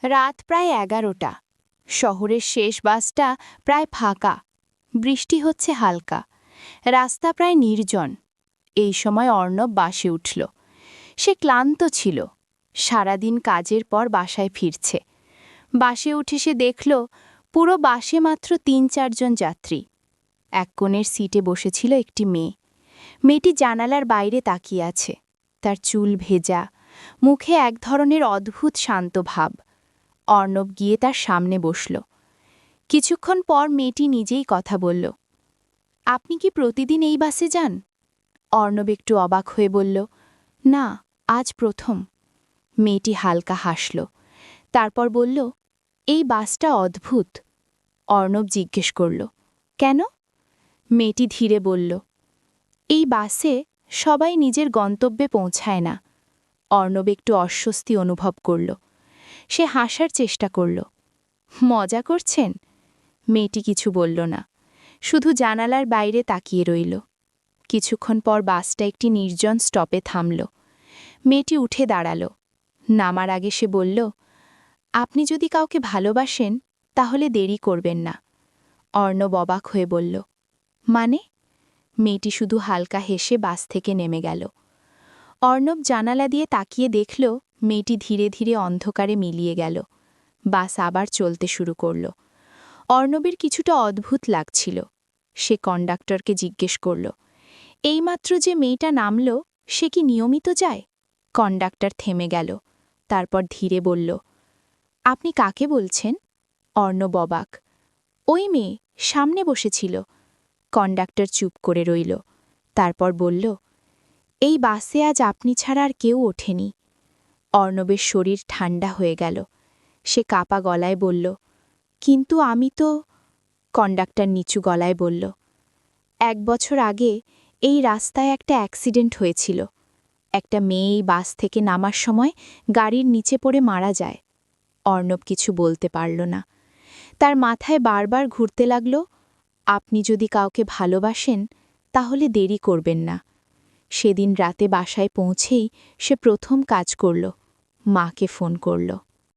রাত প্রায় 11টা। শহরের শেষ বাসটা প্রায় ফাঁকা। বৃষ্টি হচ্ছে হালকা। রাস্তা প্রায় নির্জন। এই সময় অর্ণব বাসে উঠল। সে ক্লান্ত ছিল। সারাদিন কাজের পর বাসায় ফিরছে। বাসে উঠে সে দেখল পুরো বাসে মাত্র ৩-৪ জন যাত্রী। এক কোণের সিটে বসেছিল একটি মেয়ে। মেয়েটি জানালার বাইরে তাকিয়ে আছে। তার চুল ভেজা, মুখে এক ধরনের অদ্ভুত শান্ত ভাব। অর্ণব গিয়ে তার সামনে বসল। কিছুক্ষণ পর মেয়েটি নিজেই কথা বলল। আপনি কি প্রতিদিন এই বাসে যান? অর্ণব একটু অবাক হয়ে বলল, না, আজ প্রথম। মেয়েটি হালকা হাসল। তারপর বলল, এই বাসটা অদ্ভুত। অর্ণব জিজ্ঞেস করল, কেন? মেয়েটি ধীরে বলল, এই বাসে সবাই নিজের গন্তব্যে পৌঁছায় না। অর্ণব একটু অস্বস্তি অনুভব করল। সে হাসার চেষ্টা করল। মজা করছেন? মেয়েটি কিছু বলল না, শুধু জানালার বাইরে তাকিয়ে রইল। কিছুক্ষণ পর বাসটা একটি নির্জন স্টপে থামল। মেয়েটি উঠে দাঁড়াল। নামার আগে সে বলল, আপনি যদি কাউকে ভালোবাসেন তাহলে দেরি করবেন না। অর্ণব অবাক হয়ে বলল, মানে? মেয়েটি শুধু হালকা হেসে বাস থেকে নেমে গেল। অর্ণব জানালা দিয়ে তাকিয়ে দেখল মেয়েটি ধীরে ধীরে অন্ধকারে মিলিয়ে গেল। বাস আবার চলতে শুরু করল। অর্ণবের কিছুটা অদ্ভুত লাগছিল। সে কন্ডাক্টরকে জিজ্ঞেস করল, এইমাত্র যে মেয়েটা নামল সে কি নিয়মিত যায়? কন্ডাক্টর থেমে গেল। তারপর ধীরে বলল, আপনি কাকে বলছেন? অর্ণব অবাক। ওই মেয়ে সামনে বসেছিল। কন্ডাক্টর চুপ করে রইল। তারপর বলল, এই বাসে আজ আপনি ছাড়া আর কেউ ওঠেনি। অর্ণবের শরীর ঠান্ডা হয়ে গেল। সে কাপা গলায় বলল, কিন্তু আমি তো। কন্ডাক্টর নিচু গলায় বলল, 1 বছর আগে এই রাস্তায় একটা অ্যাক্সিডেন্ট হয়েছিল। একটা মেয়ে এই বাস থেকে নামার সময় গাড়ির নিচে পড়ে মারা যায়। অর্ণব কিছু বলতে পারল না। তার মাথায় বারবার ঘুরতে লাগল, আপনি যদি কাউকে ভালোবাসেন তাহলে দেরি করবেন না। সেদিন রাতে বাসায় পৌঁছেই সে প্রথম কাজ করল, মাকে ফোন করল।